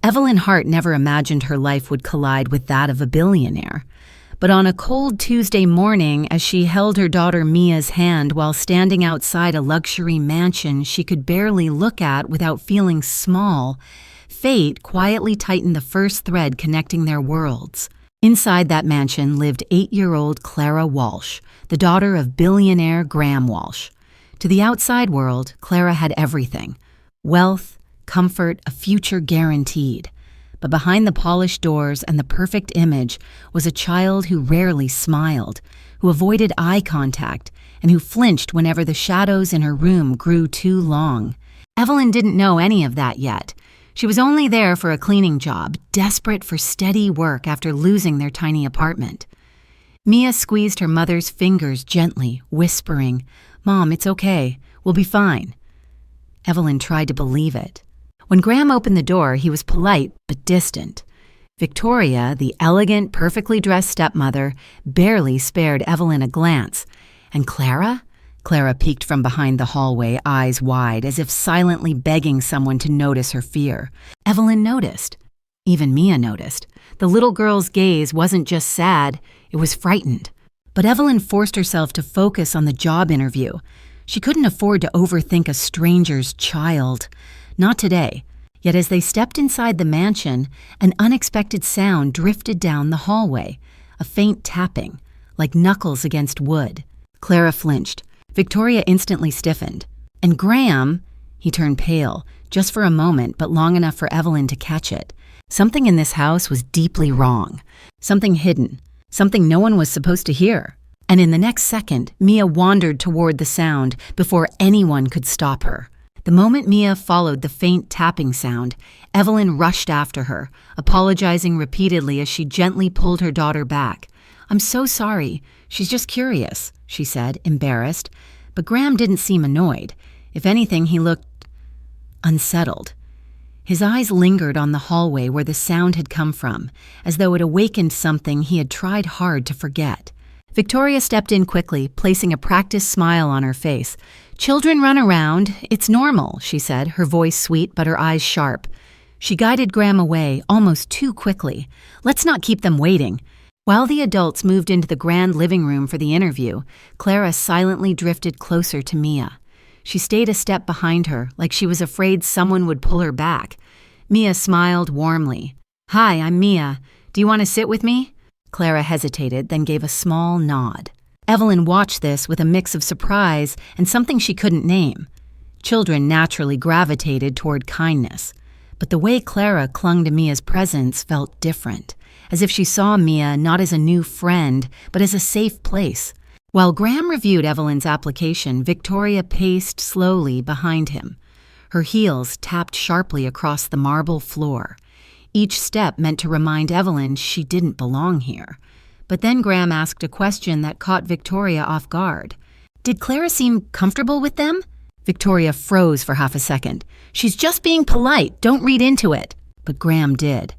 Evelyn Hart never imagined her life would collide with that of a billionaire. But on a cold Tuesday morning, as she held her daughter Mia's hand while standing outside a luxury mansion she could barely look at without feeling small, fate quietly tightened the first thread connecting their worlds. Inside that mansion lived 8-year-old Clara Walsh, the daughter of billionaire Graham Walsh. To the outside world, Clara had everything: wealth, comfort, a future guaranteed. But behind the polished doors and the perfect image was a child who rarely smiled, who avoided eye contact, and who flinched whenever the shadows in her room grew too long. Evelyn didn't know any of that yet. She was only there for a cleaning job, desperate for steady work after losing their tiny apartment. Mia squeezed her mother's fingers gently, whispering, "Mom, it's okay. We'll be fine." Evelyn tried to believe it. When Graham opened the door, he was polite but distant. Victoria, the elegant, perfectly dressed stepmother, barely spared Evelyn a glance. And Clara? Clara peeked from behind the hallway, eyes wide, as if silently begging someone to notice her fear. Evelyn noticed. Even Mia noticed. The little girl's gaze wasn't just sad, it was frightened. But Evelyn forced herself to focus on the job interview. She couldn't afford to overthink a stranger's child. Not today. Yet as they stepped inside the mansion, an unexpected sound drifted down the hallway, a faint tapping, like knuckles against wood. Clara flinched. Victoria instantly stiffened. And Graham, he turned pale, just for a moment, but long enough for Evelyn to catch it. Something in this house was deeply wrong. Something hidden. Something no one was supposed to hear. And in the next second, Mia wandered toward the sound before anyone could stop her. The moment Mia followed the faint tapping sound, Evelyn rushed after her, apologizing repeatedly as she gently pulled her daughter back. "I'm so sorry. She's just curious," she said, embarrassed. But Graham didn't seem annoyed. If anything, he looked unsettled. His eyes lingered on the hallway where the sound had come from, as though it awakened something he had tried hard to forget. Victoria stepped in quickly, placing a practiced smile on her face. "Children run around. It's normal," she said, her voice sweet but her eyes sharp. She guided Graham away, almost too quickly. "Let's not keep them waiting." While the adults moved into the grand living room for the interview, Clara silently drifted closer to Mia. She stayed a step behind her, like she was afraid someone would pull her back. Mia smiled warmly. "Hi, I'm Mia. Do you want to sit with me?" Clara hesitated, then gave a small nod. Evelyn watched this with a mix of surprise and something she couldn't name. Children naturally gravitated toward kindness, but the way Clara clung to Mia's presence felt different, as if she saw Mia not as a new friend, but as a safe place. While Graham reviewed Evelyn's application, Victoria paced slowly behind him. Her heels tapped sharply across the marble floor. Each step meant to remind Evelyn she didn't belong here. But then Graham asked a question that caught Victoria off guard. "Did Clara seem comfortable with them?" Victoria froze for half a second. "She's just being polite, don't read into it." But Graham did.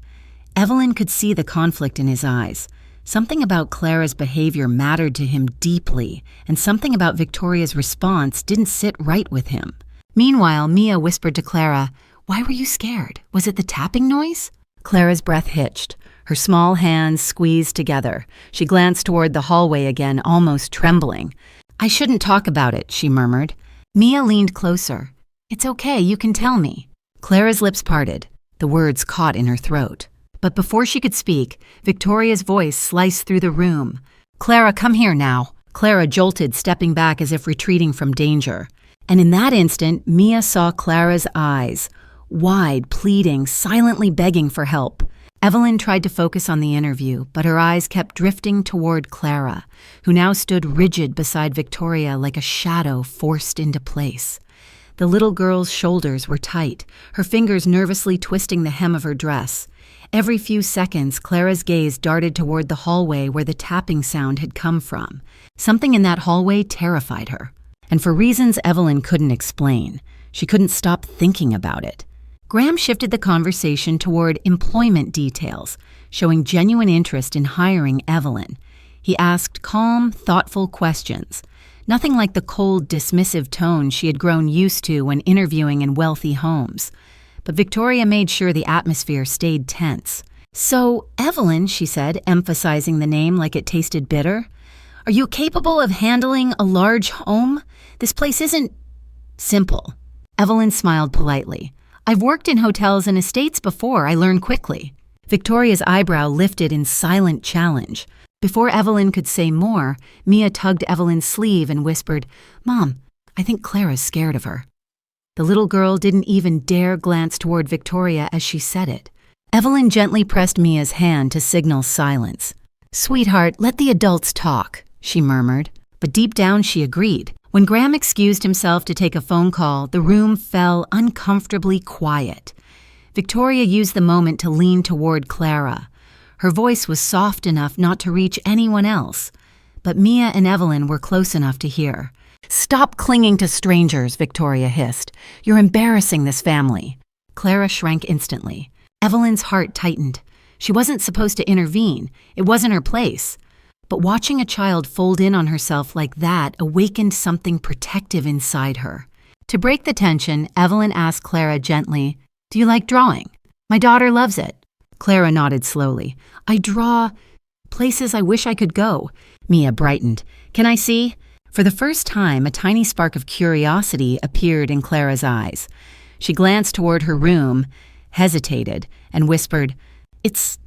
Evelyn could see the conflict in his eyes. Something about Clara's behavior mattered to him deeply, and something about Victoria's response didn't sit right with him. Meanwhile, Mia whispered to Clara, "Why were you scared? Was it the tapping noise?" Clara's breath hitched. Her small hands squeezed together. She glanced toward the hallway again, almost trembling. "I shouldn't talk about it," she murmured. Mia leaned closer. "It's okay, you can tell me." Clara's lips parted. The words caught in her throat. But before she could speak, Victoria's voice sliced through the room. "Clara, come here now." Clara jolted, stepping back as if retreating from danger. And in that instant, Mia saw Clara's eyes, wide, pleading, silently begging for help. Evelyn tried to focus on the interview, but her eyes kept drifting toward Clara, who now stood rigid beside Victoria like a shadow forced into place. The little girl's shoulders were tight, her fingers nervously twisting the hem of her dress. Every few seconds, Clara's gaze darted toward the hallway where the tapping sound had come from. Something in that hallway terrified her. And for reasons Evelyn couldn't explain, she couldn't stop thinking about it. Graham shifted the conversation toward employment details, showing genuine interest in hiring Evelyn. He asked calm, thoughtful questions, nothing like the cold, dismissive tone she had grown used to when interviewing in wealthy homes. but Victoria made sure the atmosphere stayed tense. "So, Evelyn," she said, emphasizing the name like it tasted bitter, "are you capable of handling a large home? This place isn't simple." Evelyn smiled politely. "I've worked in hotels and estates before. I learn quickly." Victoria's eyebrow lifted in silent challenge. Before Evelyn could say more, Mia tugged Evelyn's sleeve and whispered, "Mom, I think Clara's scared of her." The little girl didn't even dare glance toward Victoria as she said it. Evelyn gently pressed Mia's hand to signal silence. "Sweetheart, let the adults talk," she murmured, but deep down she agreed. When Graham excused himself to take a phone call, the room fell uncomfortably quiet. Victoria used the moment to lean toward Clara. Her voice was soft enough not to reach anyone else, but Mia and Evelyn were close enough to hear. "Stop clinging to strangers," Victoria hissed. "You're embarrassing this family." Clara shrank instantly. Evelyn's heart tightened. She wasn't supposed to intervene. It wasn't her place. But watching a child fold in on herself like that awakened something protective inside her. To break the tension, Evelyn asked Clara gently, "Do you like drawing? My daughter loves it." Clara nodded slowly. "I draw places I wish I could go." Mia brightened. "Can I see?" For the first time, a tiny spark of curiosity appeared in Clara's eyes. She glanced toward her room, hesitated, and whispered, "It's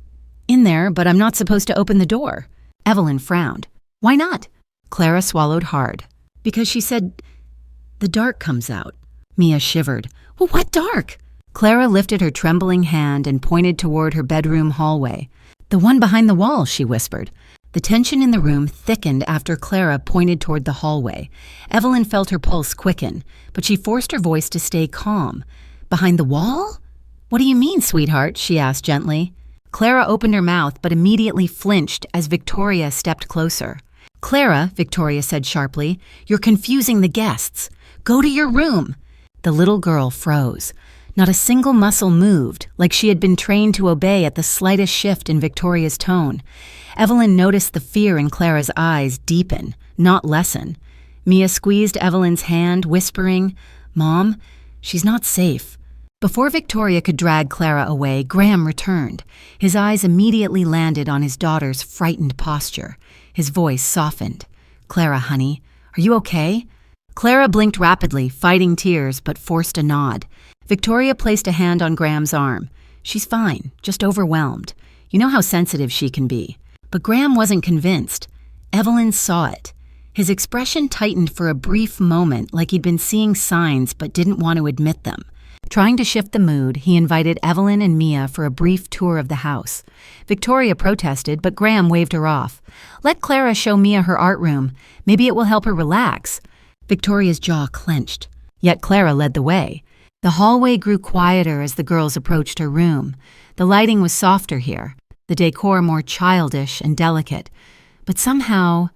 in there, but I'm not supposed to open the door." Evelyn frowned. "Why not?" Clara swallowed hard. "Because she said the dark comes out." Mia shivered. "Well, what dark?" Clara lifted her trembling hand and pointed toward her bedroom hallway. "The one behind the wall," she whispered. The tension in the room thickened after Clara pointed toward the hallway. Evelyn felt her pulse quicken, but she forced her voice to stay calm. "Behind the wall? What do you mean, sweetheart?" she asked gently. Clara opened her mouth but immediately flinched as Victoria stepped closer. "Clara," Victoria said sharply, "you're confusing the guests. Go to your room." The little girl froze. Not a single muscle moved, like she had been trained to obey at the slightest shift in Victoria's tone. Evelyn noticed the fear in Clara's eyes deepen, not lessen. Mia squeezed Evelyn's hand, whispering, "Mom, she's not safe." Before Victoria could drag Clara away, Graham returned. His eyes immediately landed on his daughter's frightened posture. His voice softened. "Clara, honey, are you okay?" Clara blinked rapidly, fighting tears, but forced a nod. Victoria placed a hand on Graham's arm. "She's fine, just overwhelmed. You know how sensitive she can be." But Graham wasn't convinced. Evelyn saw it. His expression tightened for a brief moment, like he'd been seeing signs but didn't want to admit them. Trying to shift the mood, he invited Evelyn and Mia for a brief tour of the house. Victoria protested, but Graham waved her off. "Let Clara show Mia her art room. Maybe it will help her relax." Victoria's jaw clenched. Yet Clara led the way. The hallway grew quieter as the girls approached her room. The lighting was softer here, the decor more childish and delicate. But somehow,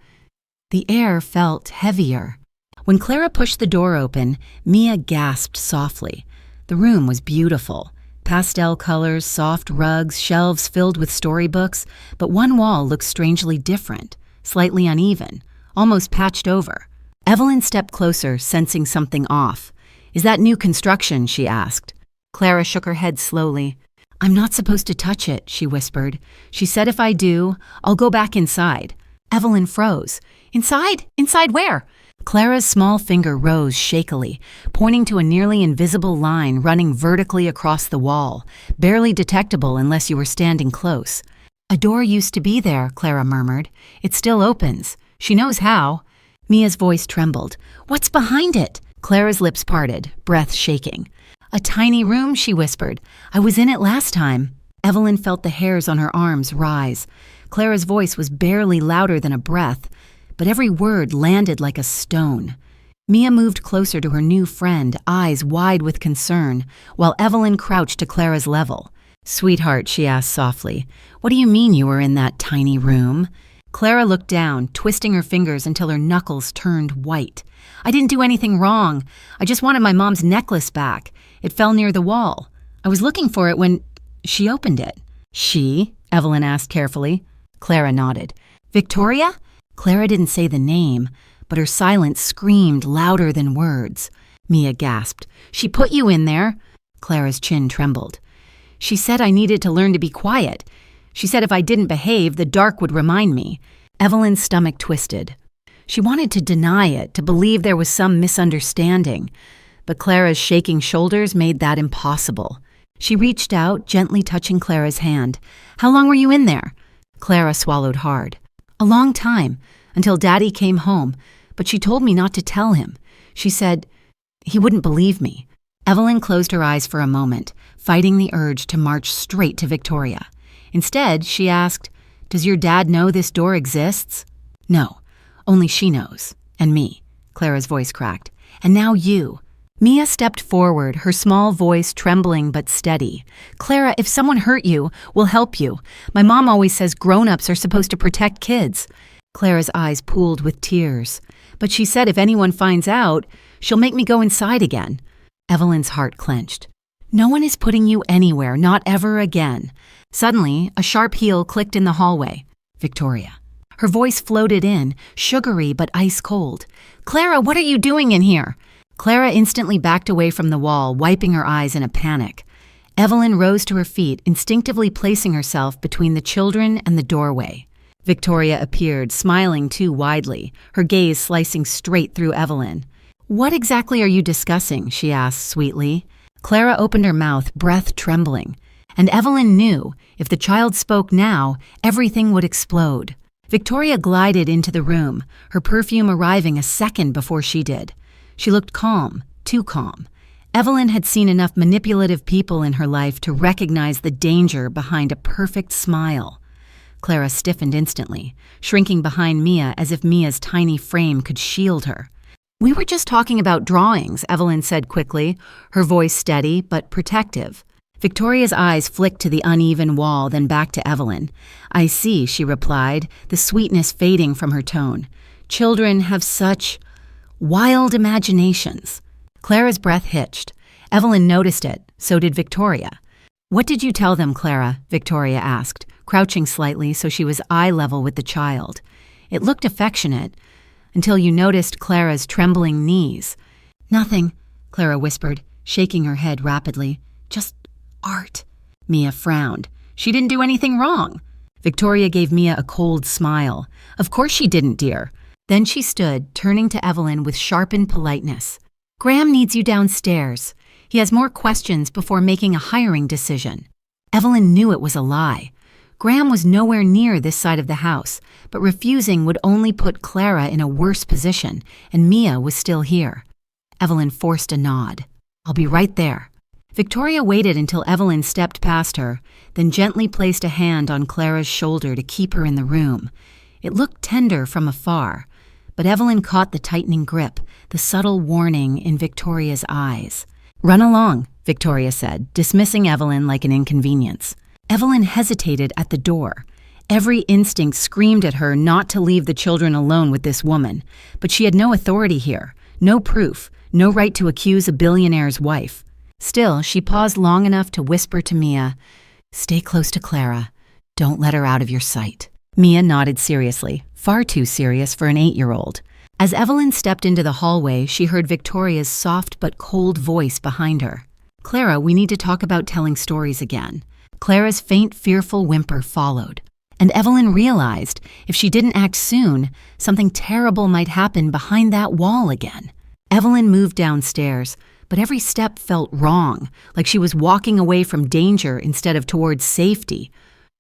the air felt heavier. When Clara pushed the door open, Mia gasped softly. The room was beautiful. Pastel colors, soft rugs, shelves filled with storybooks, but one wall looked strangely different, slightly uneven, almost patched over. Evelyn stepped closer, sensing something off. "Is that new construction?" she asked. Clara shook her head slowly. "I'm not supposed to touch it," she whispered. "She said if I do, I'll go back inside." Evelyn froze. "Inside? Inside where?" Clara's small finger rose shakily, pointing to a nearly invisible line running vertically across the wall, barely detectable unless you were standing close. "A door used to be there," Clara murmured. "It still opens. She knows how." Mia's voice trembled. "What's behind it?" Clara's lips parted, breath shaking. "A tiny room," she whispered. "I was in it last time." Evelyn felt the hairs on her arms rise. Clara's voice was barely louder than a breath, but every word landed like a stone. Mia moved closer to her new friend, eyes wide with concern, while Evelyn crouched to Clara's level. "Sweetheart," she asked softly, "what do you mean you were in that tiny room?" Clara looked down, twisting her fingers until her knuckles turned white. "I didn't do anything wrong. I just wanted my mom's necklace back. It fell near the wall. I was looking for it when she opened it." "She?" Evelyn asked carefully. Clara nodded. "Victoria?" Clara didn't say the name, but her silence screamed louder than words. Mia gasped. "She put you in there." Clara's chin trembled. She said I needed to learn to be quiet. She said if I didn't behave, the dark would remind me. Evelyn's stomach twisted. She wanted to deny it, to believe there was some misunderstanding. But Clara's shaking shoulders made that impossible. She reached out, gently touching Clara's hand. "How long were you in there?" Clara swallowed hard. "A long time, until Daddy came home, but she told me not to tell him. She said he wouldn't believe me." Evelyn closed her eyes for a moment, fighting the urge to march straight to Victoria. Instead, she asked, "Does your dad know this door exists?" "No, only she knows. And me." Clara's voice cracked. "And now you." Mia stepped forward, her small voice trembling but steady. "Clara, if someone hurt you, we'll help you. My mom always says grown-ups are supposed to protect kids." Clara's eyes pooled with tears. "But she said if anyone finds out, she'll make me go inside again." Evelyn's heart clenched. "No one is putting you anywhere, not ever again." Suddenly, a sharp heel clicked in the hallway. Victoria. Her voice floated in, sugary but ice-cold. "Clara, what are you doing in here?" Clara instantly backed away from the wall, wiping her eyes in a panic. Evelyn rose to her feet, instinctively placing herself between the children and the doorway. Victoria appeared, smiling too widely, her gaze slicing straight through Evelyn. "What exactly are you discussing?" she asked sweetly. Clara opened her mouth, breath trembling. And Evelyn knew, if the child spoke now, everything would explode. Victoria glided into the room, her perfume arriving a second before she did. She looked calm, too calm. Evelyn had seen enough manipulative people in her life to recognize the danger behind a perfect smile. Clara stiffened instantly, shrinking behind Mia as if Mia's tiny frame could shield her. "We were just talking about drawings," Evelyn said quickly, her voice steady but protective. Victoria's eyes flicked to the uneven wall, then back to Evelyn. "I see," she replied, the sweetness fading from her tone. "Children have such wild imaginations." Clara's breath hitched. Evelyn noticed it, so did Victoria. "What did you tell them, Clara?" Victoria asked, crouching slightly so she was eye level with the child. It looked affectionate, until you noticed Clara's trembling knees. "Nothing," Clara whispered, shaking her head rapidly. "Just art." Mia frowned. "She didn't do anything wrong." Victoria gave Mia a cold smile. "Of course she didn't, dear." Then she stood, turning to Evelyn with sharpened politeness. "Graham needs you downstairs. He has more questions before making a hiring decision." Evelyn knew it was a lie. Graham was nowhere near this side of the house, but refusing would only put Clara in a worse position, and Mia was still here. Evelyn forced a nod. "I'll be right there." Victoria waited until Evelyn stepped past her, then gently placed a hand on Clara's shoulder to keep her in the room. It looked tender from afar, but Evelyn caught the tightening grip, the subtle warning in Victoria's eyes. "Run along," Victoria said, dismissing Evelyn like an inconvenience. Evelyn hesitated at the door. Every instinct screamed at her not to leave the children alone with this woman, but she had no authority here, no proof, no right to accuse a billionaire's wife. Still, she paused long enough to whisper to Mia, "Stay close to Clara. Don't let her out of your sight." Mia nodded seriously, far too serious for an 8-year-old. As Evelyn stepped into the hallway, she heard Victoria's soft but cold voice behind her. "Clara, we need to talk about telling stories again." Clara's faint, fearful whimper followed. And Evelyn realized, if she didn't act soon, something terrible might happen behind that wall again. Evelyn moved downstairs, but every step felt wrong, like she was walking away from danger instead of towards safety.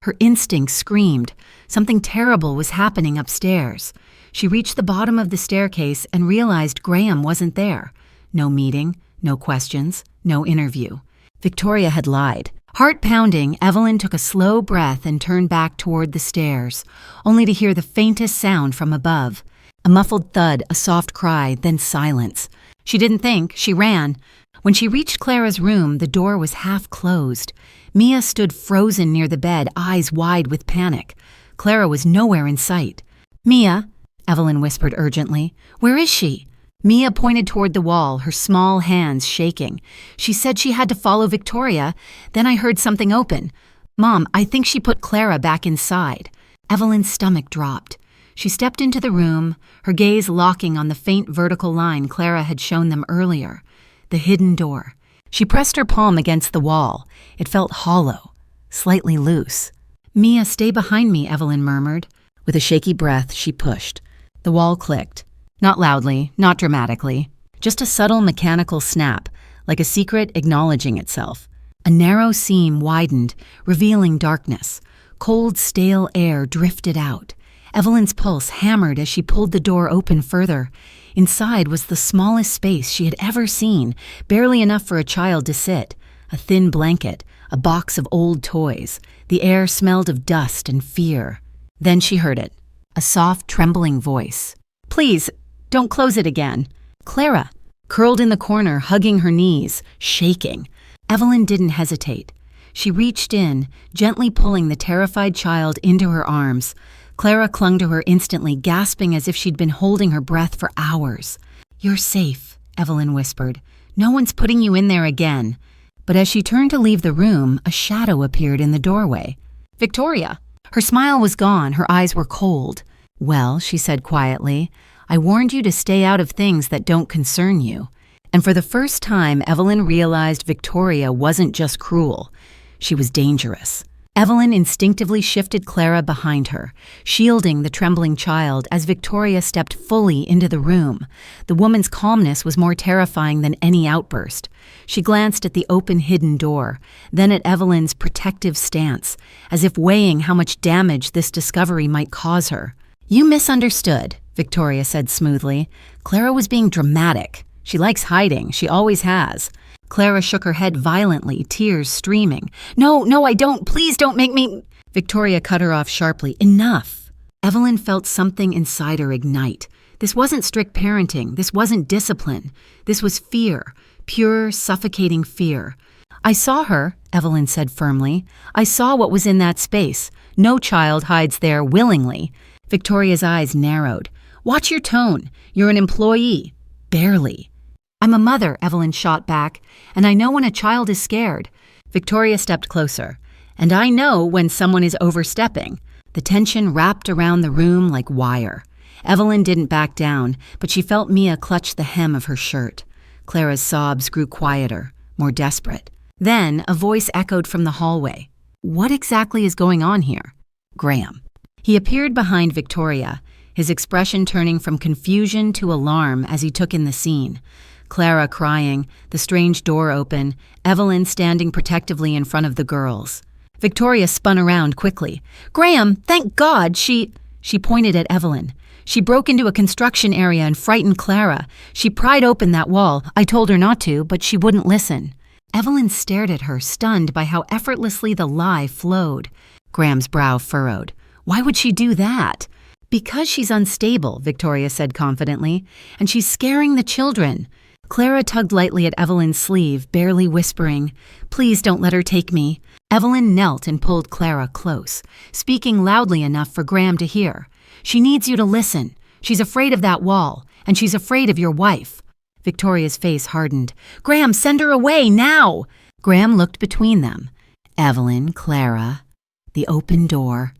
Her instinct screamed. Something terrible was happening upstairs. She reached the bottom of the staircase and realized Graham wasn't there. No meeting, no questions, no interview. Victoria had lied. Heart pounding, Evelyn took a slow breath and turned back toward the stairs, only to hear the faintest sound from above. A muffled thud, a soft cry, then silence. She didn't think, she ran. When she reached Clara's room, the door was half closed. Mia stood frozen near the bed, eyes wide with panic. Clara was nowhere in sight. "Mia," Evelyn whispered urgently, "where is she?" Mia pointed toward the wall, her small hands shaking. "She said she had to follow Victoria. Then I heard something open. Mom, I think she put Clara back inside." Evelyn's stomach dropped. She stepped into the room, her gaze locking on the faint vertical line Clara had shown them earlier. The hidden door. She pressed her palm against the wall. It felt hollow, slightly loose. "Mia, stay behind me," Evelyn murmured. With a shaky breath, she pushed. The wall clicked. Not loudly, not dramatically. Just a subtle mechanical snap, like a secret acknowledging itself. A narrow seam widened, revealing darkness. Cold, stale air drifted out. Evelyn's pulse hammered as she pulled the door open further. Inside was the smallest space she had ever seen, barely enough for a child to sit. A thin blanket, a box of old toys. The air smelled of dust and fear. Then she heard it. A soft, trembling voice. "Please, don't close it again." Clara, curled in the corner, hugging her knees, shaking. Evelyn didn't hesitate. She reached in, gently pulling the terrified child into her arms. Clara clung to her instantly, gasping as if she'd been holding her breath for hours. "You're safe," Evelyn whispered. "No one's putting you in there again." But as she turned to leave the room, a shadow appeared in the doorway. Victoria. Her smile was gone, her eyes were cold. "Well," she said quietly, "I warned you to stay out of things that don't concern you." And for the first time, Evelyn realized Victoria wasn't just cruel. She was dangerous. Evelyn instinctively shifted Clara behind her, shielding the trembling child as Victoria stepped fully into the room. The woman's calmness was more terrifying than any outburst. She glanced at the open hidden door, then at Evelyn's protective stance, as if weighing how much damage this discovery might cause her. "You misunderstood," Victoria said smoothly. "Clara was being dramatic. She likes hiding. She always has." Clara shook her head violently, tears streaming. No, I don't. Please don't make me." Victoria cut her off sharply. "Enough." Evelyn felt something inside her ignite. This wasn't strict parenting. This wasn't discipline. This was fear, pure, suffocating fear. "I saw her," Evelyn said firmly. "I saw what was in that space. No child hides there willingly." Victoria's eyes narrowed. "Watch your tone. You're an employee. Barely." "I'm a mother," Evelyn shot back, "and I know when a child is scared." Victoria stepped closer. "And I know when someone is overstepping." The tension wrapped around the room like wire. Evelyn didn't back down, but she felt Mia clutch the hem of her shirt. Clara's sobs grew quieter, more desperate. Then a voice echoed from the hallway. "What exactly is going on here?" "Graham." He appeared behind Victoria, his expression turning from confusion to alarm as he took in the scene. Clara crying, the strange door open, Evelyn standing protectively in front of the girls. Victoria spun around quickly. "Graham, thank God, she pointed at Evelyn. "She broke into a construction area and frightened Clara. She pried open that wall. I told her not to, but she wouldn't listen." Evelyn stared at her, stunned by how effortlessly the lie flowed. Graham's brow furrowed. "Why would she do that?" "Because she's unstable," Victoria said confidently, "and she's scaring the children." Clara tugged lightly at Evelyn's sleeve, barely whispering, "Please don't let her take me." Evelyn knelt and pulled Clara close, speaking loudly enough for Graham to hear. "She needs you to listen. She's afraid of that wall, and she's afraid of your wife." Victoria's face hardened. "Graham, send her away, now!" Graham looked between them. Evelyn, Clara, the open door.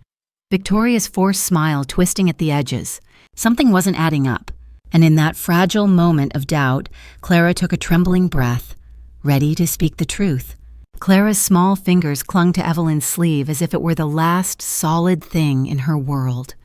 Victoria's forced smile twisting at the edges. Something wasn't adding up. And in that fragile moment of doubt, Clara took a trembling breath, ready to speak the truth. Clara's small fingers clung to Evelyn's sleeve as if it were the last solid thing in her world.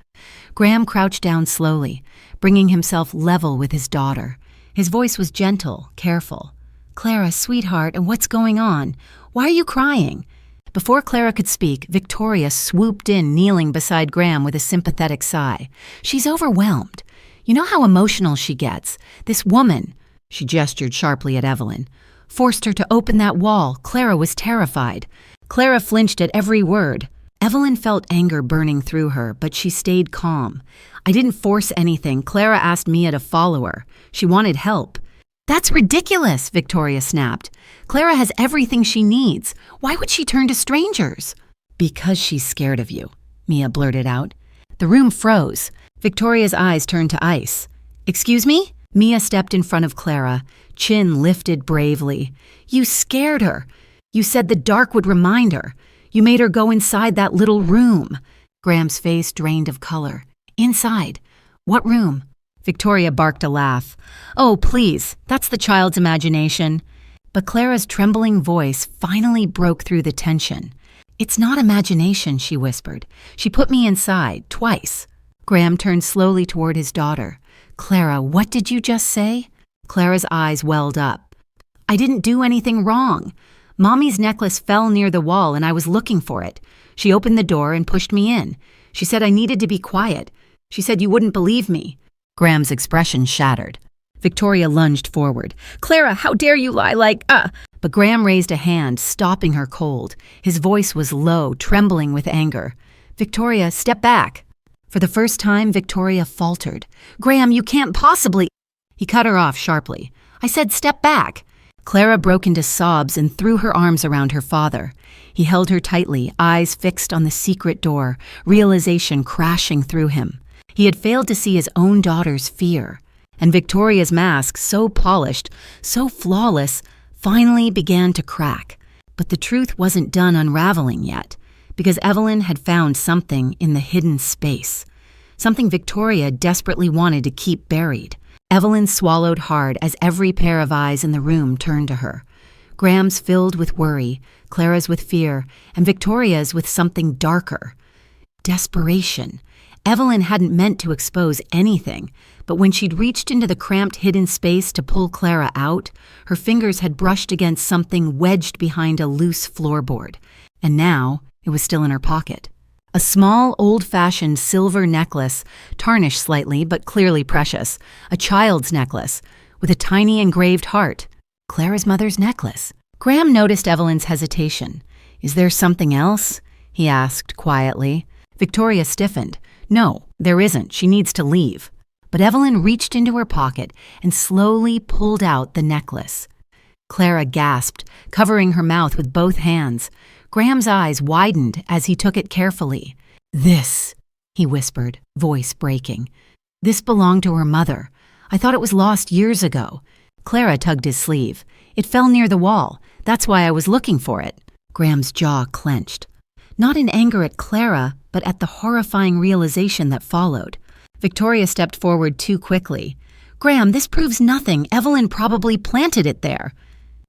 Graham crouched down slowly, bringing himself level with his daughter. His voice was gentle, careful. "Clara, sweetheart, what's going on? Why are you crying?" Before Clara could speak, Victoria swooped in, kneeling beside Graham with a sympathetic sigh. "She's overwhelmed. You know how emotional she gets. This woman," she gestured sharply at Evelyn, "forced her to open that wall. Clara was terrified." Clara flinched at every word. Evelyn felt anger burning through her, but she stayed calm. "I didn't force anything. Clara asked Mia to follow her. She wanted help." "That's ridiculous," Victoria snapped. "Clara has everything she needs. Why would she turn to strangers?" "Because she's scared of you," Mia blurted out. The room froze. Victoria's eyes turned to ice. "Excuse me?" Mia stepped in front of Clara, chin lifted bravely. "You scared her. You said the dark would remind her. You made her go inside that little room." Graham's face drained of color. "Inside? What room?" Victoria barked a laugh. "Oh, please, that's the child's imagination." But Clara's trembling voice finally broke through the tension. "It's not imagination," she whispered. "She put me inside, twice." Graham turned slowly toward his daughter. "Clara, what did you just say?" Clara's eyes welled up. "I didn't do anything wrong. Mommy's necklace fell near the wall and I was looking for it. She opened the door and pushed me in. She said I needed to be quiet. She said you wouldn't believe me." Graham's expression shattered. Victoria lunged forward. "Clara, how dare you lie like, But Graham raised a hand, stopping her cold. His voice was low, trembling with anger. "Victoria, step back." For the first time, Victoria faltered. "Graham, you can't possibly—" He cut her off sharply. "I said step back." Clara broke into sobs and threw her arms around her father. He held her tightly, eyes fixed on the secret door, realization crashing through him. He had failed to see his own daughter's fear. And Victoria's mask, so polished, so flawless, finally began to crack. But the truth wasn't done unraveling yet, because Evelyn had found something in the hidden space, something Victoria desperately wanted to keep buried. Evelyn swallowed hard as every pair of eyes in the room turned to her. Graham's filled with worry, Clara's with fear, and Victoria's with something darker. Desperation. Evelyn hadn't meant to expose anything, but when she'd reached into the cramped hidden space to pull Clara out, her fingers had brushed against something wedged behind a loose floorboard. And now, it was still in her pocket. A small, old-fashioned silver necklace, tarnished slightly but clearly precious. A child's necklace, with a tiny engraved heart. Clara's mother's necklace. Graham noticed Evelyn's hesitation. "Is there something else?" he asked quietly. Victoria stiffened. "No, there isn't. She needs to leave." But Evelyn reached into her pocket and slowly pulled out the necklace. Clara gasped, covering her mouth with both hands. Graham's eyes widened as he took it carefully. "This," he whispered, voice breaking. "This belonged to her mother. I thought it was lost years ago." Clara tugged his sleeve. "It fell near the wall. That's why I was looking for it." Graham's jaw clenched. Not in anger at Clara, but at the horrifying realization that followed. Victoria stepped forward too quickly. "Graham, this proves nothing. Evelyn probably planted it there."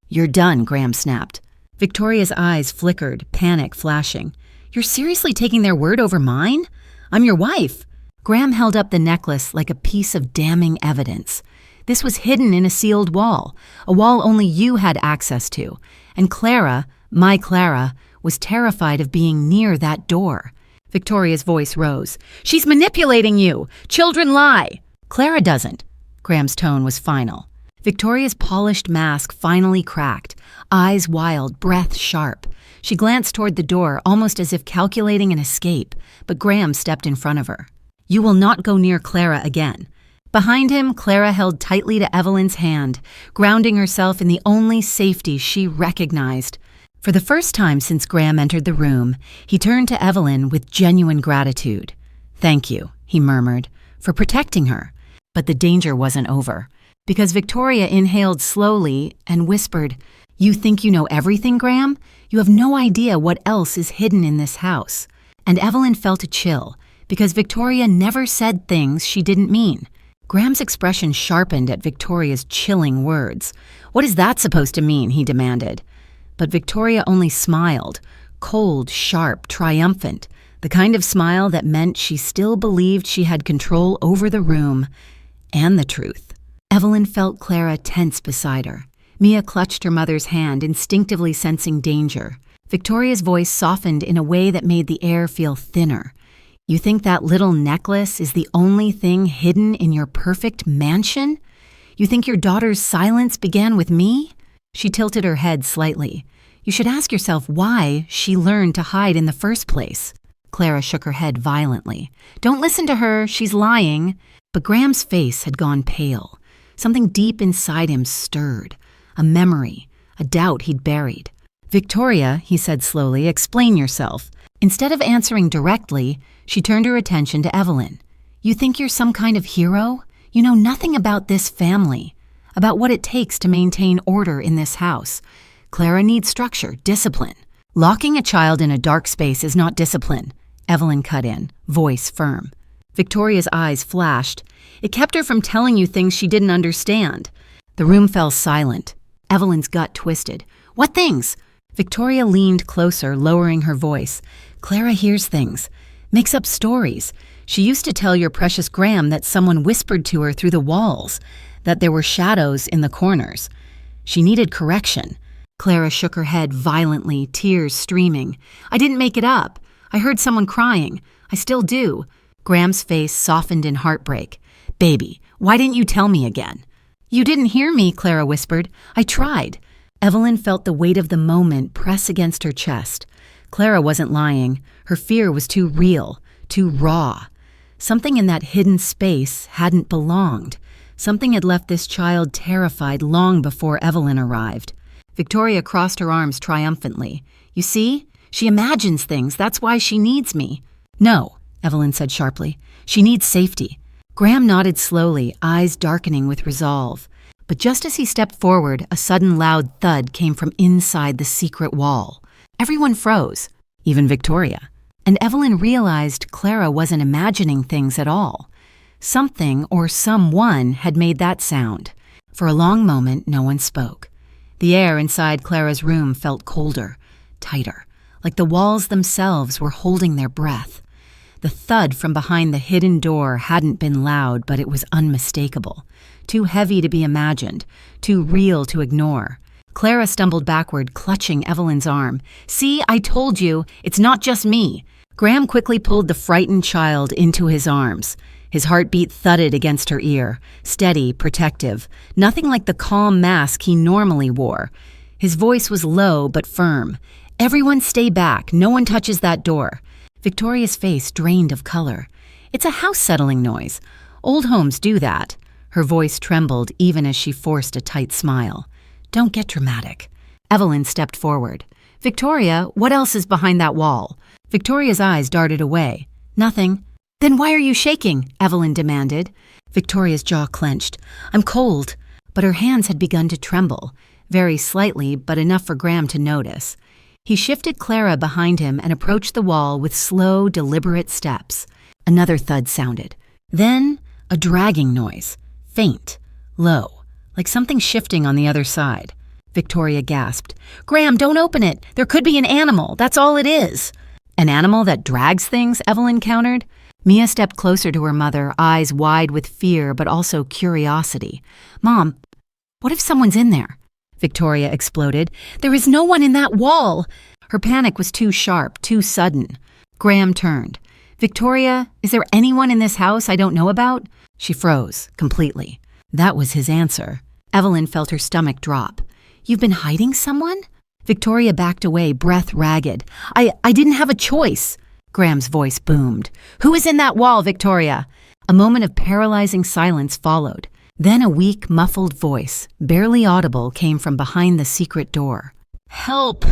"You're done," Graham snapped. Victoria's eyes flickered, panic flashing. "You're seriously taking their word over mine? I'm your wife." Graham held up the necklace like a piece of damning evidence. This was hidden in a sealed wall, a wall only you had access to. And Clara, my Clara, was terrified of being near that door. Victoria's voice rose. "She's manipulating you! Children lie!" "Clara doesn't." Graham's tone was final. Victoria's polished mask finally cracked, eyes wild, breath sharp. She glanced toward the door, almost as if calculating an escape, but Graham stepped in front of her. "You will not go near Clara again." Behind him, Clara held tightly to Evelyn's hand, grounding herself in the only safety she recognized. For the first time since Graham entered the room, he turned to Evelyn with genuine gratitude. "Thank you," he murmured, "for protecting her." But the danger wasn't over, because Victoria inhaled slowly and whispered, "You think you know everything, Graham? You have no idea what else is hidden in this house." And Evelyn felt a chill, because Victoria never said things she didn't mean. Graham's expression sharpened at Victoria's chilling words. "What is that supposed to mean?" he demanded. But Victoria only smiled, cold, sharp, triumphant, the kind of smile that meant she still believed she had control over the room and the truth. Evelyn felt Clara tense beside her. Mia clutched her mother's hand, instinctively sensing danger. Victoria's voice softened in a way that made the air feel thinner. "You think that little necklace is the only thing hidden in your perfect mansion? You think your daughter's silence began with me?" She tilted her head slightly. "You should ask yourself why she learned to hide in the first place." Clara shook her head violently. "Don't listen to her, she's lying." But Graham's face had gone pale. Something deep inside him stirred. A memory, a doubt he'd buried. "Victoria," he said slowly, "explain yourself." Instead of answering directly, she turned her attention to Evelyn. "You think you're some kind of hero? You know nothing about this family, about what it takes to maintain order in this house. Clara needs structure, discipline. Locking a child in a dark space is not discipline," Evelyn cut in, voice firm. Victoria's eyes flashed. "It kept her from telling you things she didn't understand." The room fell silent. Evelyn's gut twisted. What things? Victoria leaned closer, lowering her voice. Clara hears things, makes up stories. She used to tell your precious Graham that someone whispered to her through the walls, that there were shadows in the corners. She needed correction. Clara shook her head violently, tears streaming. I didn't make it up. I heard someone crying. I still do. Graham's face softened in heartbreak. Baby, why didn't you tell me again? You didn't hear me, Clara whispered. I tried. Evelyn felt the weight of the moment press against her chest. Clara wasn't lying. Her fear was too real, too raw. Something in that hidden space hadn't belonged. Something had left this child terrified long before Evelyn arrived. Victoria crossed her arms triumphantly. You see? She imagines things. That's why she needs me. No, Evelyn said sharply. She needs safety. Graham nodded slowly, eyes darkening with resolve. But just as he stepped forward, a sudden loud thud came from inside the secret wall. Everyone froze, even Victoria. And Evelyn realized Clara wasn't imagining things at all. Something or someone had made that sound. For a long moment, no one spoke. The air inside Clara's room felt colder, tighter, like the walls themselves were holding their breath. The thud from behind the hidden door hadn't been loud, but it was unmistakable. Too heavy to be imagined, too real to ignore. Clara stumbled backward, clutching Evelyn's arm. See, I told you, it's not just me. Graham quickly pulled the frightened child into his arms. His heartbeat thudded against her ear, steady, protective, nothing like the calm mask he normally wore. His voice was low but firm. Everyone stay back, no one touches that door. Victoria's face drained of color. It's a house-settling noise. Old homes do that. Her voice trembled even as she forced a tight smile. Don't get dramatic. Evelyn stepped forward. Victoria, what else is behind that wall? Victoria's eyes darted away. Nothing. Then why are you shaking? Evelyn demanded. Victoria's jaw clenched. I'm cold. But her hands had begun to tremble. Very slightly, but enough for Graham to notice. He shifted Clara behind him and approached the wall with slow, deliberate steps. Another thud sounded. Then, a dragging noise. Faint, low, like something shifting on the other side. Victoria gasped. Graham, don't open it. There could be an animal. That's all it is. An animal that drags things? Evelyn countered. Mia stepped closer to her mother, eyes wide with fear but also curiosity. Mom, what if someone's in there? Victoria exploded. There is no one in that wall. Her panic was too sharp, too sudden. Graham turned. Victoria, is there anyone in this house I don't know about? She froze, completely. That was his answer. Evelyn felt her stomach drop. You've been hiding someone? Victoria backed away, breath ragged. I didn't have a choice. Graham's voice boomed. Who is in that wall, Victoria? A moment of paralyzing silence followed. Then a weak, muffled voice, barely audible, came from behind the secret door. Help!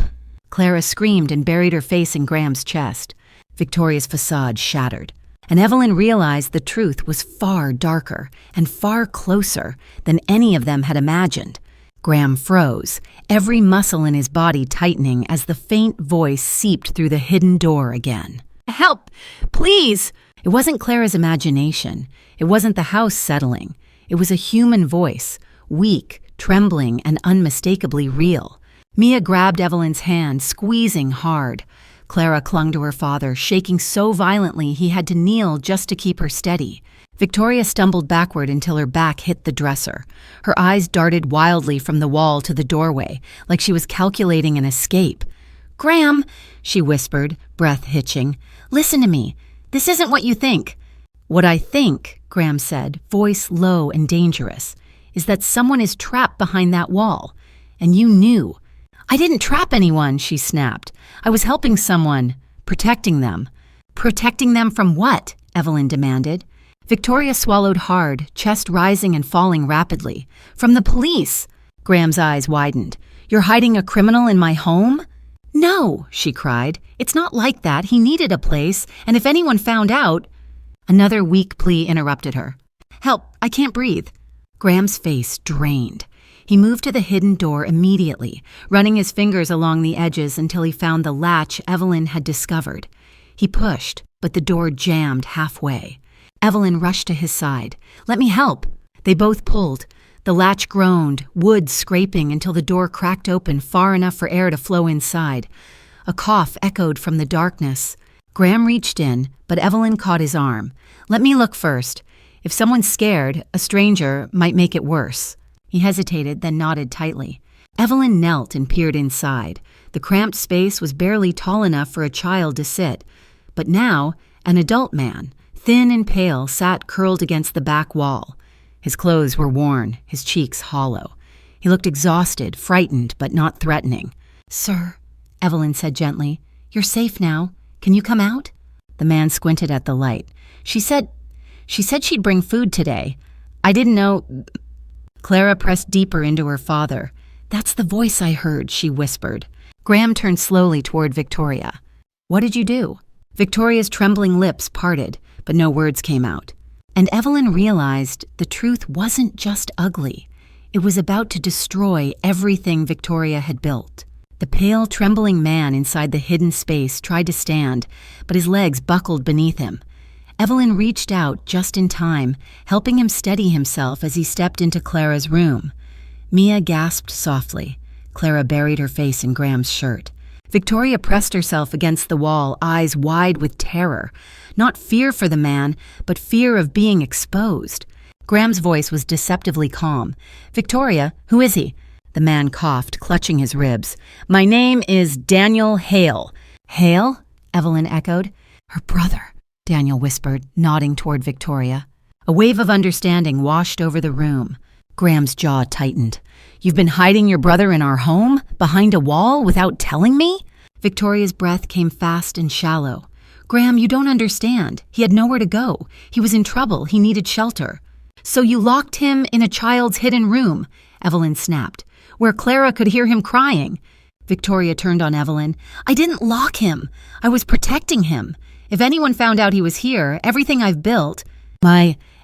Clara screamed and buried her face in Graham's chest. Victoria's facade shattered. And Evelyn realized the truth was far darker and far closer than any of them had imagined. Graham froze, every muscle in his body tightening as the faint voice seeped through the hidden door again. Help! Please! It wasn't Clara's imagination. It wasn't the house settling. It was a human voice, weak, trembling, and unmistakably real. Mia grabbed Evelyn's hand, squeezing hard. Clara clung to her father, shaking so violently he had to kneel just to keep her steady. Victoria stumbled backward until her back hit the dresser. Her eyes darted wildly from the wall to the doorway, like she was calculating an escape. Graham, she whispered, breath hitching. Listen to me. This isn't what you think. What I think, Graham said, voice low and dangerous, is that someone is trapped behind that wall. And you knew. I didn't trap anyone, she snapped. I was helping someone, protecting them. Protecting them from what? Evelyn demanded. Victoria swallowed hard, chest rising and falling rapidly. From the police. Graham's eyes widened. You're hiding a criminal in my home? No, she cried. It's not like that. He needed a place, and if anyone found out... Another weak plea interrupted her. Help, I can't breathe. Graham's face drained. He moved to the hidden door immediately, running his fingers along the edges until he found the latch Evelyn had discovered. He pushed, but the door jammed halfway. Evelyn rushed to his side. Let me help. They both pulled. The latch groaned, wood scraping until the door cracked open far enough for air to flow inside. A cough echoed from the darkness. Graham reached in, but Evelyn caught his arm. "Let me look first. If someone's scared, a stranger might make it worse." He hesitated, then nodded tightly. Evelyn knelt and peered inside. The cramped space was barely tall enough for a child to sit. But now, an adult man, thin and pale, sat curled against the back wall. His clothes were worn, his cheeks hollow. He looked exhausted, frightened, but not threatening. "Sir," Evelyn said gently, "you're safe now. Can you come out?" The man squinted at the light. She said she'd bring food today. I didn't know." Clara pressed deeper into her father. "That's the voice I heard," she whispered. Graham turned slowly toward Victoria. "What did you do?" Victoria's trembling lips parted, but no words came out. And Evelyn realized the truth wasn't just ugly. It was about to destroy everything Victoria had built. The pale, trembling man inside the hidden space tried to stand, but his legs buckled beneath him. Evelyn reached out just in time, helping him steady himself as he stepped into Clara's room. Mia gasped softly. Clara buried her face in Graham's shirt. Victoria pressed herself against the wall, eyes wide with terror. Not fear for the man, but fear of being exposed. Graham's voice was deceptively calm. "Victoria, who is he?" The man coughed, clutching his ribs. "My name is Daniel Hale." "Hale?" Evelyn echoed. "Her brother," Daniel whispered, nodding toward Victoria. A wave of understanding washed over the room. Graham's jaw tightened. "You've been hiding your brother in our home, behind a wall, without telling me?" Victoria's breath came fast and shallow. "Graham, you don't understand. He had nowhere to go. He was in trouble. He needed shelter." "So you locked him in a child's hidden room," Evelyn snapped, "where Clara could hear him crying." Victoria turned on Evelyn. "I didn't lock him. I was protecting him. If anyone found out he was here, everything I've built—"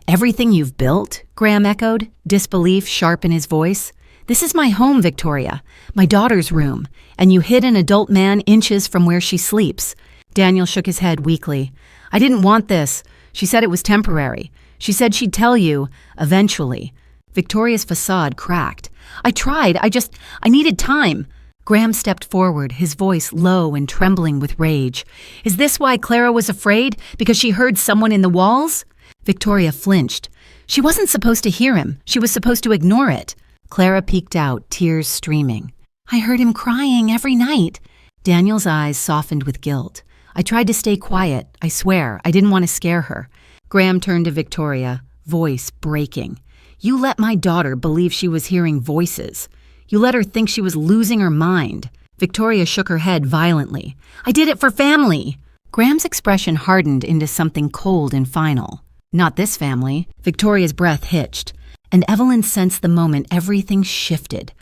"Everything you've built?" Graham echoed, disbelief sharp in his voice. "This is my home, Victoria, my daughter's room, and you hid an adult man inches from where she sleeps." Daniel shook his head weakly. "I didn't want this. She said it was temporary. She said she'd tell you, eventually." Victoria's facade cracked. "I tried. I needed time." Graham stepped forward, his voice low and trembling with rage. "Is this why Clara was afraid? Because she heard someone in the walls?" Victoria flinched. She wasn't supposed to hear him. She was supposed to ignore it. Clara peeked out, tears streaming. "I heard him crying every night." Daniel's eyes softened with guilt. "I tried to stay quiet. I swear. I didn't want to scare her." Graham turned to Victoria, voice breaking. "You let my daughter believe she was hearing voices. You let her think she was losing her mind." Victoria shook her head violently. "I did it for family." Graham's expression hardened into something cold and final. "Not this family." Victoria's breath hitched, and Evelyn sensed the moment everything shifted.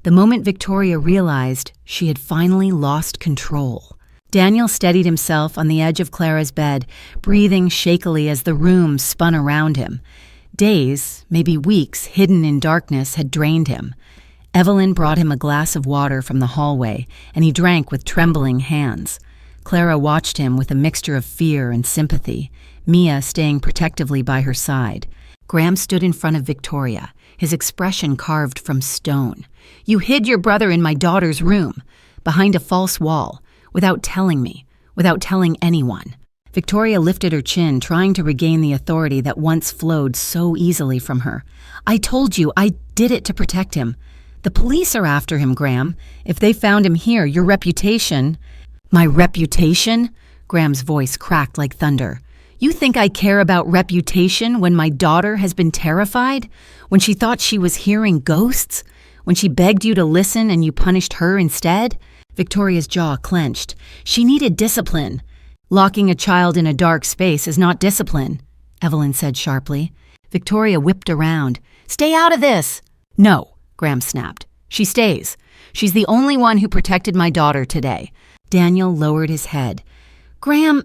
The moment Victoria realized she had finally lost control. Daniel steadied himself on the edge of Clara's bed, breathing shakily as the room spun around him. Days, maybe weeks, hidden in darkness had drained him. Evelyn brought him a glass of water from the hallway, and he drank with trembling hands. Clara watched him with a mixture of fear and sympathy, Mia staying protectively by her side. Graham stood in front of Victoria, his expression carved from stone. "You hid your brother in my daughter's room, behind a false wall, without telling me, without telling anyone." Victoria lifted her chin, trying to regain the authority that once flowed so easily from her. "I told you, I did it to protect him. The police are after him, Graham. If they found him here, your reputation—" "My reputation?" Graham's voice cracked like thunder. "You think I care about reputation when my daughter has been terrified? When she thought she was hearing ghosts? When she begged you to listen and you punished her instead?" Victoria's jaw clenched. She needed discipline. "Locking a child in a dark space is not discipline," Evelyn said sharply. Victoria whipped around. "Stay out of this!" "No," Graham snapped. "She stays. She's the only one who protected my daughter today." Daniel lowered his head. "Graham,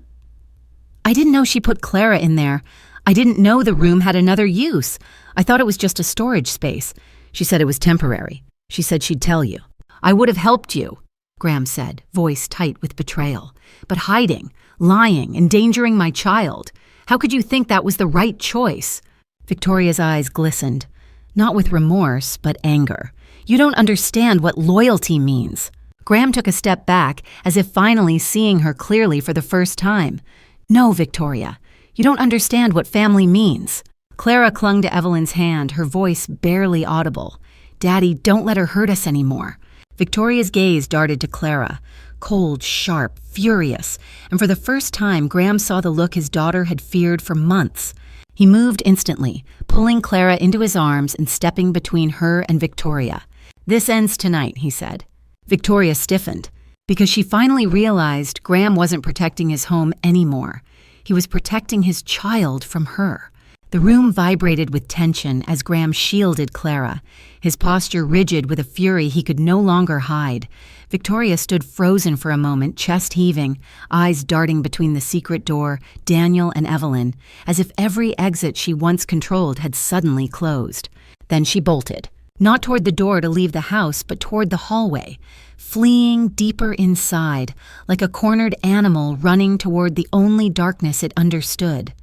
I didn't know she put Clara in there. I didn't know the room had another use. I thought it was just a storage space. She said it was temporary. She said she'd tell you." "I would have helped you," Graham said, voice tight with betrayal. "But hiding, lying, endangering my child. How could you think that was the right choice?" Victoria's eyes glistened. not with remorse, but anger. "You don't understand what loyalty means." Graham took a step back, as if finally seeing her clearly for the first time. "No, Victoria, you don't understand what family means." Clara clung to Evelyn's hand, her voice barely audible. "Daddy, don't let her hurt us anymore." Victoria's gaze darted to Clara, cold, sharp, furious, and for the first time Graham saw the look his daughter had feared for months. He moved instantly, pulling Clara into his arms and stepping between her and Victoria. "This ends tonight," he said. Victoria stiffened, because she finally realized Graham wasn't protecting his home anymore. He was protecting his child from her. The room vibrated with tension as Graham shielded Clara, his posture rigid with a fury he could no longer hide. Victoria stood frozen for a moment, chest heaving, eyes darting between the secret door, Daniel and Evelyn, as if every exit she once controlled had suddenly closed. Then she bolted, not toward the door to leave the house, but toward the hallway, fleeing deeper inside, like a cornered animal running toward the only darkness it understood.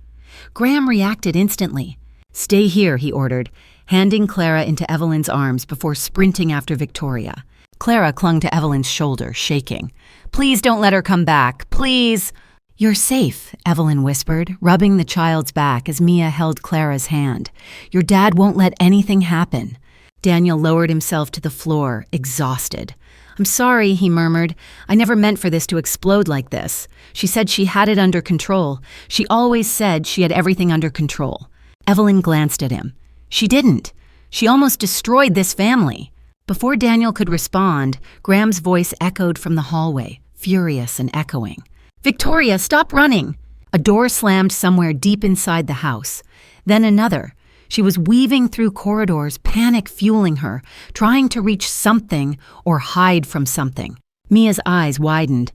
Graham reacted instantly. "Stay here," he ordered, handing Clara into Evelyn's arms before sprinting after Victoria. Clara clung to Evelyn's shoulder, shaking. "Please don't let her come back, please." "You're safe," Evelyn whispered, rubbing the child's back as Mia held Clara's hand. "Your dad won't let anything happen." Daniel lowered himself to the floor, exhausted. "I'm sorry," he murmured. "I never meant for this to explode like this. She said she had it under control. She always said she had everything under control." Evelyn glanced at him. "She didn't. She almost destroyed this family." Before Daniel could respond, Graham's voice echoed from the hallway, furious and echoing. "Victoria, stop running!" A door slammed somewhere deep inside the house. Then another. She was weaving through corridors, panic fueling her, trying to reach something or hide from something. Mia's eyes widened.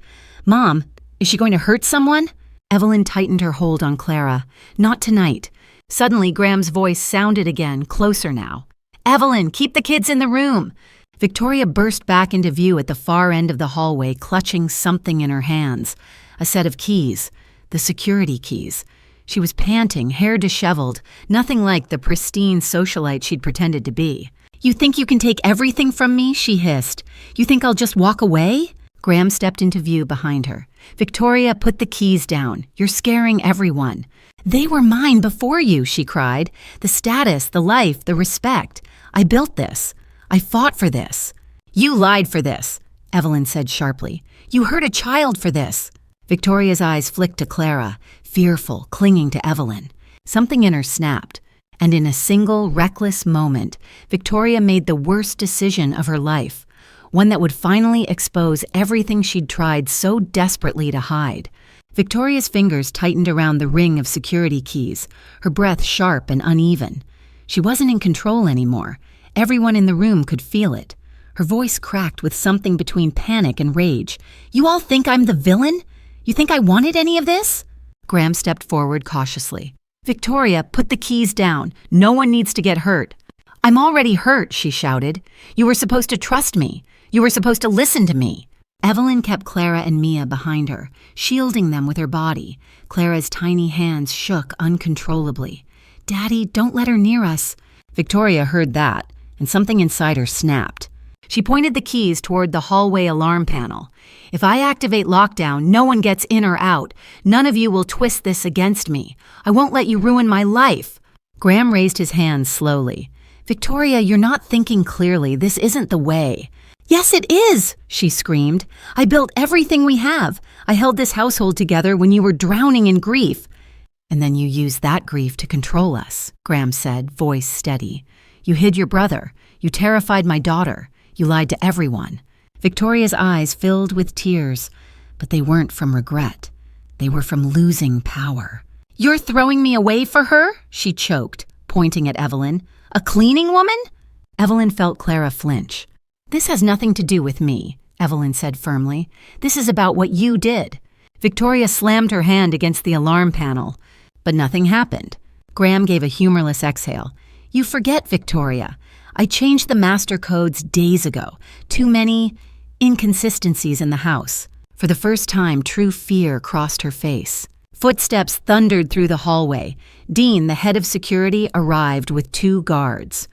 "Mom, is she going to hurt someone?" Evelyn tightened her hold on Clara. "Not tonight." Suddenly, Graham's voice sounded again, closer now. "Evelyn, keep the kids in the room." Victoria burst back into view at the far end of the hallway, clutching something in her hands. A set of keys. The security keys. She was panting, hair disheveled, nothing like the pristine socialite she'd pretended to be. "You think you can take everything from me?" she hissed. "You think I'll just walk away?" Graham stepped into view behind her. "Victoria, put the keys down. You're scaring everyone." "They were mine before you," she cried. "The status, the life, the respect. I built this. I fought for this." "You lied for this," Evelyn said sharply. "You hurt a child for this." Victoria's eyes flicked to Clara, fearful, clinging to Evelyn. Something in her snapped, and in a single, reckless moment, Victoria made the worst decision of her life, one that would finally expose everything she'd tried so desperately to hide. Victoria's fingers tightened around the ring of security keys, her breath sharp and uneven. She wasn't in control anymore. Everyone in the room could feel it. Her voice cracked with something between panic and rage. "You all think I'm the villain? You think I wanted any of this?" Graham stepped forward cautiously. "Victoria, put the keys down. No one needs to get hurt." "I'm already hurt," she shouted. "You were supposed to trust me. You were supposed to listen to me." Evelyn kept Clara and Mia behind her, shielding them with her body. Clara's tiny hands shook uncontrollably. "Daddy, don't let her near us." Victoria heard that, and something inside her snapped. She pointed the keys toward the hallway alarm panel. "If I activate lockdown, no one gets in or out. None of you will twist this against me. I won't let you ruin my life." Graham raised his hands slowly. "Victoria, you're not thinking clearly. This isn't the way." "Yes, it is," she screamed. "I built everything we have. I held this household together when you were drowning in grief." "And then you used that grief to control us," Graham said, voice steady. "You hid your brother. You terrified my daughter. You lied to everyone." Victoria's eyes filled with tears, but they weren't from regret. They were from losing power. "You're throwing me away for her?" she choked, pointing at Evelyn. "A cleaning woman?" Evelyn felt Clara flinch. "This has nothing to do with me," Evelyn said firmly. "This is about what you did." Victoria slammed her hand against the alarm panel, but nothing happened. Graham gave a humorless exhale. "You forget, Victoria. I changed the master codes days ago. Too many inconsistencies in the house." For the first time, true fear crossed her face. Footsteps thundered through the hallway. Dean, the head of security, arrived with 2 guards.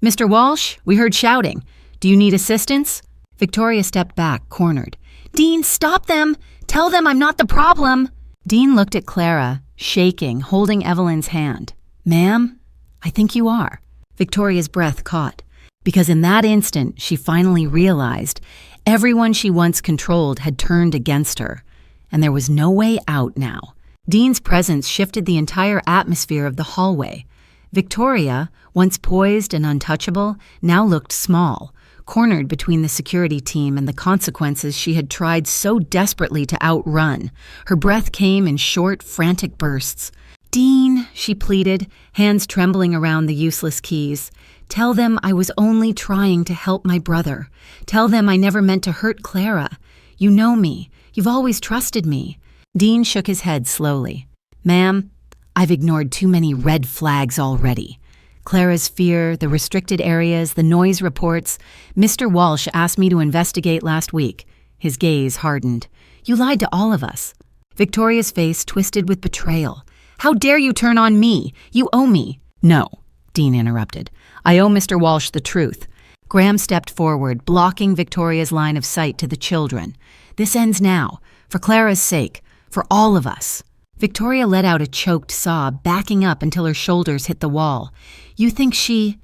Mr. Walsh, we heard shouting. Do you need assistance? Victoria stepped back, cornered. Dean, stop them! Tell them I'm not the problem! Dean looked at Clara, shaking, holding Evelyn's hand. Ma'am, I think you are. Victoria's breath caught, because in that instant she finally realized everyone she once controlled had turned against her, and there was no way out now. Dean's presence shifted the entire atmosphere of the hallway. Victoria, once poised and untouchable, now looked small, cornered between the security team and the consequences she had tried so desperately to outrun. Her breath came in short, frantic bursts. Dean, she pleaded, hands trembling around the useless keys. Tell them I was only trying to help my brother. Tell them I never meant to hurt Clara. You know me. You've always trusted me. Dean shook his head slowly. Ma'am, I've ignored too many red flags already. Clara's fear, the restricted areas, the noise reports. Mr. Walsh asked me to investigate last week. His gaze hardened. You lied to all of us. Victoria's face twisted with betrayal. How dare you turn on me? You owe me. No, Dean interrupted. I owe Mr. Walsh the truth. Graham stepped forward, blocking Victoria's line of sight to the children. This ends now, for Clara's sake, for all of us. Victoria let out a choked sob, backing up until her shoulders hit the wall. You think she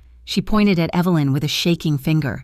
pointed at Evelyn with a shaking finger,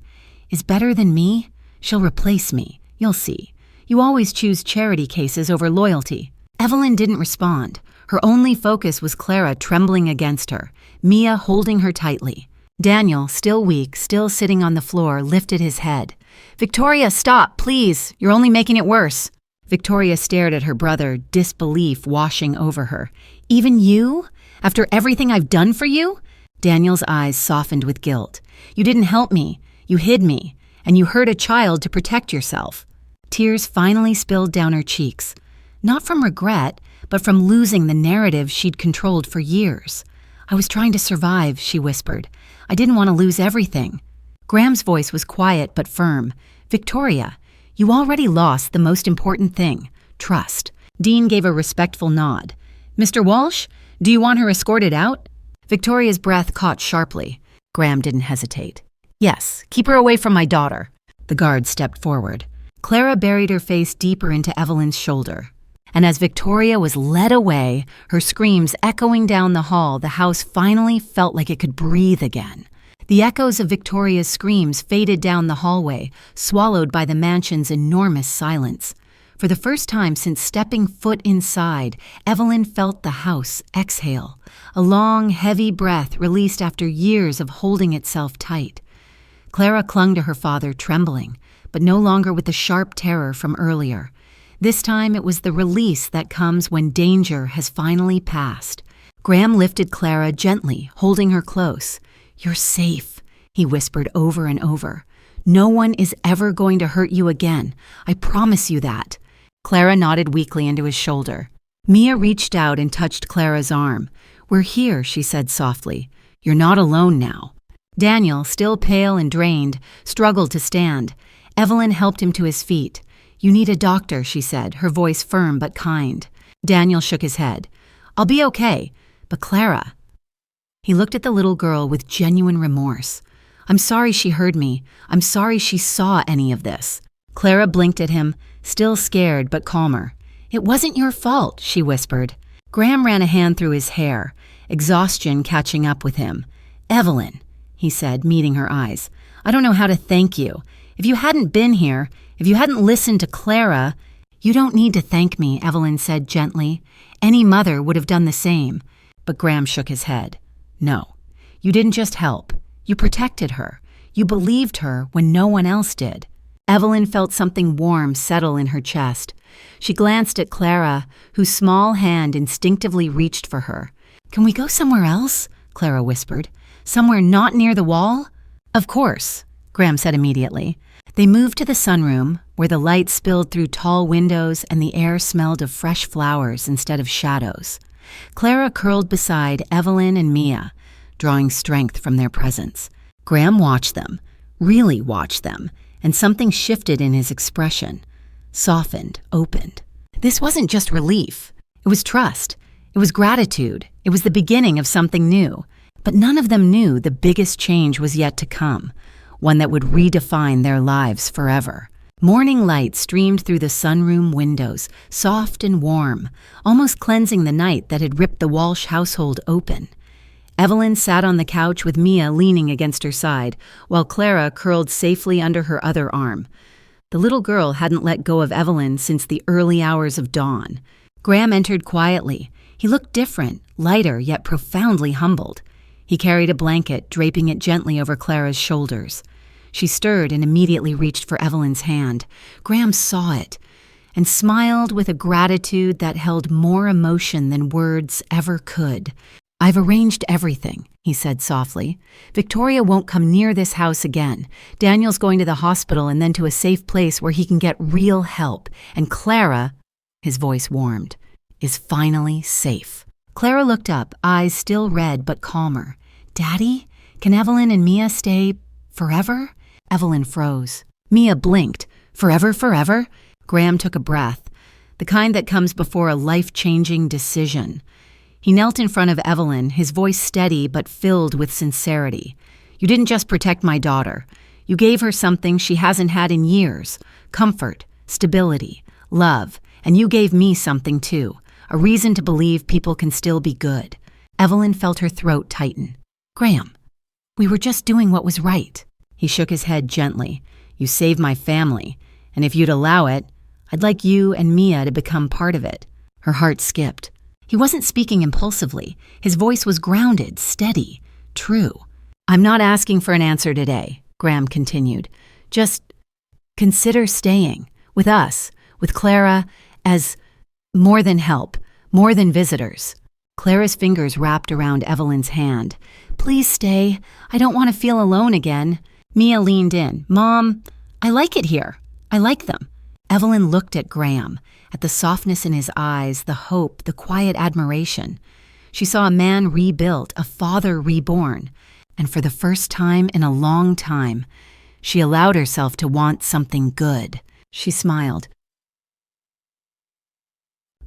is better than me? She'll replace me. You'll see. You always choose charity cases over loyalty. Evelyn didn't respond. Her only focus was Clara trembling against her, Mia holding her tightly. Daniel, still weak, still sitting on the floor, lifted his head. Victoria, stop, please. You're only making it worse. Victoria stared at her brother, disbelief washing over her. Even you? After everything I've done for you? Daniel's eyes softened with guilt. You didn't help me. You hid me. And you hurt a child to protect yourself. Tears finally spilled down her cheeks. Not from regret, but from losing the narrative she'd controlled for years. I was trying to survive, she whispered. I didn't want to lose everything. Graham's voice was quiet but firm. Victoria, you already lost the most important thing, trust. Dean gave a respectful nod. Mr. Walsh, do you want her escorted out? Victoria's breath caught sharply. Graham didn't hesitate. Yes, keep her away from my daughter. The guard stepped forward. Clara buried her face deeper into Evelyn's shoulder. And as Victoria was led away, her screams echoing down the hall, the house finally felt like it could breathe again. The echoes of Victoria's screams faded down the hallway, swallowed by the mansion's enormous silence. For the first time since stepping foot inside, Evelyn felt the house exhale, a long, heavy breath released after years of holding itself tight. Clara clung to her father, trembling, but no longer with the sharp terror from earlier. This time it was the release that comes when danger has finally passed. Graham lifted Clara gently, holding her close. You're safe, he whispered over and over. No one is ever going to hurt you again. I promise you that. Clara nodded weakly into his shoulder. Mia reached out and touched Clara's arm. We're here, she said softly. You're not alone now. Daniel, still pale and drained, struggled to stand. Evelyn helped him to his feet. You need a doctor, she said, her voice firm but kind. Daniel shook his head. I'll be okay, but Clara... He looked at the little girl with genuine remorse. I'm sorry she heard me. I'm sorry she saw any of this. Clara blinked at him, still scared but calmer. It wasn't your fault, she whispered. Graham ran a hand through his hair, exhaustion catching up with him. Evelyn, he said, meeting her eyes. I don't know how to thank you. If you hadn't been here, if you hadn't listened to Clara... You don't need to thank me, Evelyn said gently. Any mother would have done the same. But Graham shook his head. No, you didn't just help. You protected her. You believed her when no one else did. Evelyn felt something warm settle in her chest. She glanced at Clara, whose small hand instinctively reached for her. Can we go somewhere else? Clara whispered. Somewhere not near the wall? Of course, Graham said immediately. They moved to the sunroom, where the light spilled through tall windows and the air smelled of fresh flowers instead of shadows. Clara curled beside Evelyn and Mia, drawing strength from their presence. Graham watched them, really watched them, and something shifted in his expression. Softened, opened. This wasn't just relief. It was trust. It was gratitude. It was the beginning of something new. But none of them knew the biggest change was yet to come, one that would redefine their lives forever. Morning light streamed through the sunroom windows, soft and warm, almost cleansing the night that had ripped the Walsh household open. Evelyn sat on the couch with Mia leaning against her side, while Clara curled safely under her other arm. The little girl hadn't let go of Evelyn since the early hours of dawn. Graham entered quietly. He looked different, lighter yet profoundly humbled. He carried a blanket, draping it gently over Clara's shoulders. She stirred and immediately reached for Evelyn's hand. Graham saw it and smiled with a gratitude that held more emotion than words ever could. "I've arranged everything," he said softly. "Victoria won't come near this house again. Daniel's going to the hospital and then to a safe place where he can get real help. And Clara," his voice warmed, "is finally safe." Clara looked up, eyes still red but calmer. "Daddy, can Evelyn and Mia stay forever?" Evelyn froze. Mia blinked. "Forever, forever?" Graham took a breath, the kind that comes before a life-changing decision. He knelt in front of Evelyn, his voice steady but filled with sincerity. "You didn't just protect my daughter. You gave her something she hasn't had in years. Comfort, stability, love. And you gave me something too, a reason to believe people can still be good." Evelyn felt her throat tighten. "Graham, we were just doing what was right." He shook his head gently. "You saved my family, and if you'd allow it, I'd like you and Mia to become part of it." Her heart skipped. He wasn't speaking impulsively. His voice was grounded, steady, true. "I'm not asking for an answer today," Graham continued. "Just consider staying with us, with Clara, as more than help, more than visitors." Clara's fingers wrapped around Evelyn's hand. "Please stay. I don't want to feel alone again." Mia leaned in. "Mom, I like it here. I like them." Evelyn looked at Graham, at the softness in his eyes, the hope, the quiet admiration. She saw a man rebuilt, a father reborn, and for the first time in a long time, she allowed herself to want something good. She smiled.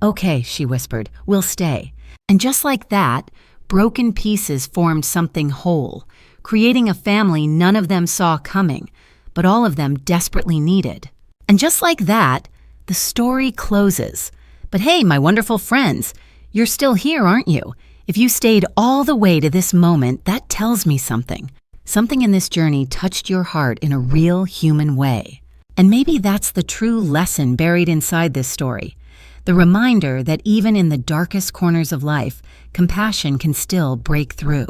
"Okay," she whispered, "we'll stay." And just like that, broken pieces formed something whole, creating a family none of them saw coming, but all of them desperately needed. And just like that, the story closes. But hey, my wonderful friends, you're still here, aren't you? If you stayed all the way to this moment, that tells me something. Something in this journey touched your heart in a real human way. And maybe that's the true lesson buried inside this story. The reminder that even in the darkest corners of life, compassion can still break through.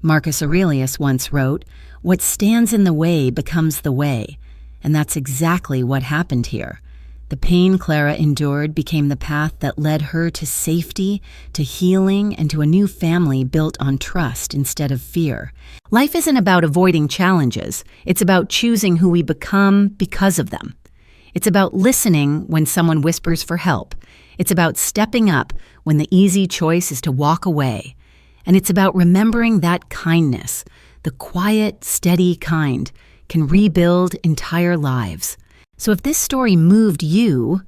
Marcus Aurelius once wrote, "What stands in the way becomes the way." And that's exactly what happened here. The pain Clara endured became the path that led her to safety, to healing, and to a new family built on trust instead of fear. Life isn't about avoiding challenges. It's about choosing who we become because of them. It's about listening when someone whispers for help. It's about stepping up when the easy choice is to walk away. And it's about remembering that kindness, the quiet, steady kind, can rebuild entire lives. So if this story moved you,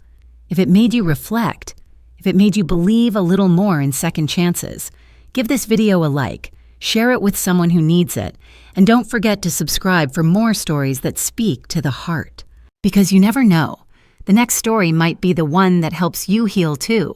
if it made you reflect, if it made you believe a little more in second chances, give this video a like, share it with someone who needs it, and don't forget to subscribe for more stories that speak to the heart. Because you never know, the next story might be the one that helps you heal too.